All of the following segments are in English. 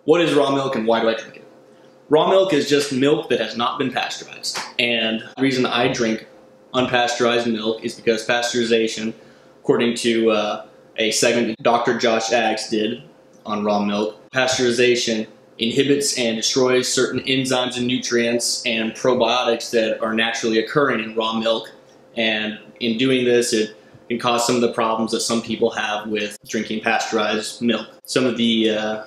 What is raw milk and why do I drink it? Raw milk is just milk that has not been pasteurized. And the reason I drink unpasteurized milk is because pasteurization, according to a segment that Dr. Josh Aggs did on raw milk, pasteurization inhibits and destroys certain enzymes and nutrients and probiotics that are naturally occurring in raw milk. And in doing this, it can cause some of the problems that some people have with drinking pasteurized milk. Some of the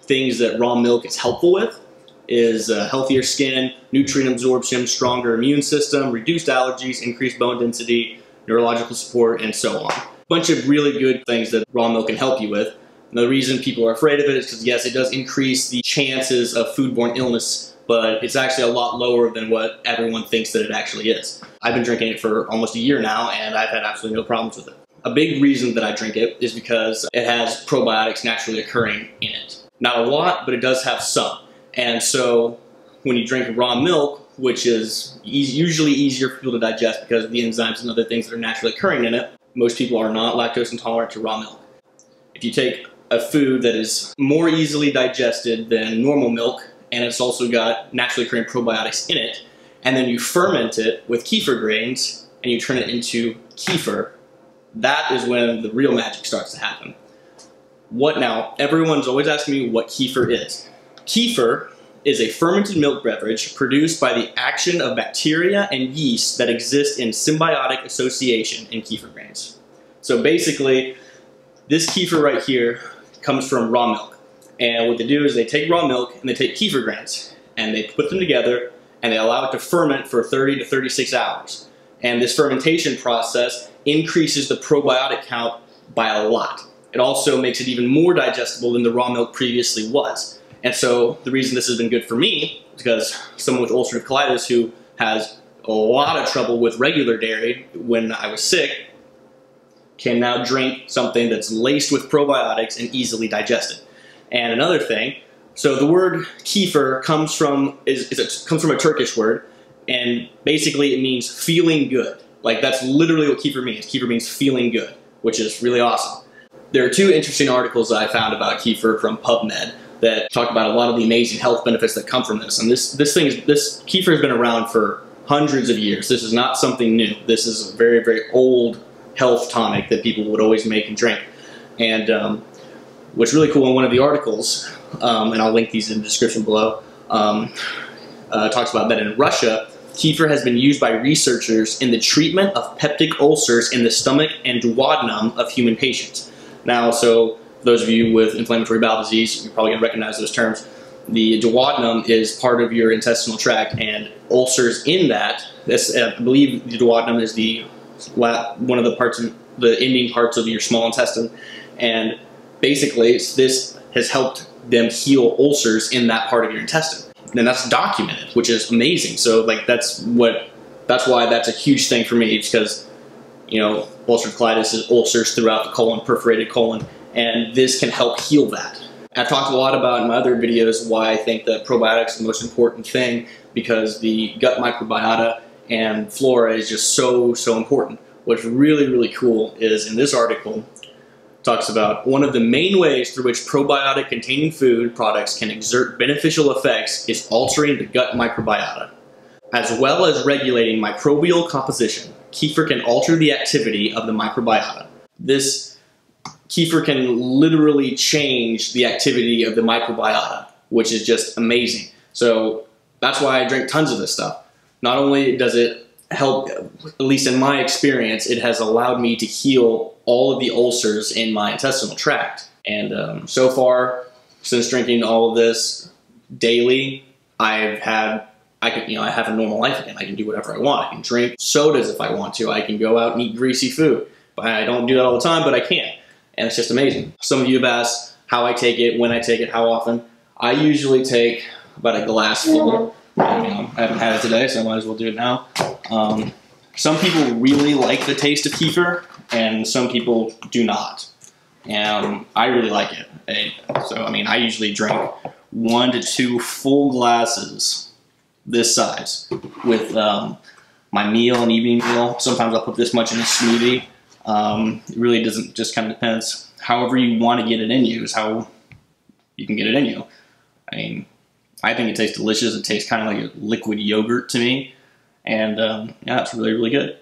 things that raw milk is helpful with is healthier skin, nutrient absorption, stronger immune system, reduced allergies, increased bone density, neurological support, and so on. A bunch of really good things that raw milk can help you with. And the reason people are afraid of it is because, yes, it does increase the chances of foodborne illness, but it's actually a lot lower than what everyone thinks that it actually is. I've been drinking it for almost a year now, and I've had absolutely no problems with it. A big reason that I drink it is because it has probiotics naturally occurring in it. Not a lot, but it does have some. And so when you drink raw milk, which is usually easier for people to digest because of the enzymes and other things that are naturally occurring in it, most people are not lactose intolerant to raw milk. If you take a food that is more easily digested than normal milk, and it's also got naturally occurring probiotics in it, and then you ferment it with kefir grains, and you turn it into kefir, that is when the real magic starts to happen. Now, everyone's always asking me what kefir is. Kefir is a fermented milk beverage produced by the action of bacteria and yeast that exist in symbiotic association in kefir grains. So basically, this kefir right here comes from raw milk. And what they do is they take raw milk and they take kefir grains and they put them together and they allow it to ferment for 30 to 36 hours. And this fermentation process increases the probiotic count by a lot. It also makes it even more digestible than the raw milk previously was. And so the reason this has been good for me is because someone with ulcerative colitis who has a lot of trouble with regular dairy when I was sick can now drink something that's laced with probiotics and easily digested. And another thing, so the word kefir comes from a Turkish word, and basically it means feeling good. Like, that's literally what kefir means. Kefir means feeling good, which is really awesome. There are two interesting articles that I found about kefir from PubMed that talk about a lot of the amazing health benefits that come from this. And this kefir has been around for hundreds of years. This is not something new. This is a very, very old health tonic that people would always make and drink. And what's really cool in one of the articles, and I'll link these in the description below, talks about that in Russia, kefir has been used by researchers in the treatment of peptic ulcers in the stomach and duodenum of human patients. Now, so those of you with inflammatory bowel disease, you're probably going to recognize those terms. The duodenum is part of your intestinal tract, and ulcers in that, I believe the duodenum is one of the parts of the ending parts of your small intestine, and basically this has helped them heal ulcers in that part of your intestine. And that's documented, which is amazing. So like that's why that's a huge thing for me. It's because, you know, ulcerative colitis is ulcers throughout the colon, perforated colon, and this can help heal that. I've talked a lot about in my other videos why I think that probiotics are the most important thing, because the gut microbiota and flora is just so important. What's really, really cool is in this article, talks about one of the main ways through which probiotic-containing food products can exert beneficial effects is altering the gut microbiota. As well as regulating microbial composition, kefir can alter the activity of the microbiota. This kefir can literally change the activity of the microbiota, which is just amazing. So that's why I drink tons of this stuff. Not only does it help, at least in my experience, it has allowed me to heal all of the ulcers in my intestinal tract. And so far, since drinking all of this daily, I have a normal life again. I can do whatever I want. I can drink sodas if I want to. I can go out and eat greasy food. But I don't do that all the time, but I can. And it's just amazing. Some of you have asked how I take it, when I take it, how often. I usually take about a glass full. I haven't had it today, so I might as well do it now. Some people really like the taste of kefir, and some people do not. And I really like it. So, I mean, I usually drink 1 to 2 full glasses this size with my meal and evening meal. Sometimes I'll put this much in a smoothie. It really doesn't, just kind of depends. However you want to get it in you is how you can get it in you. I mean, I think it tastes delicious. It tastes kind of like a liquid yogurt to me. And yeah, it's really, really good.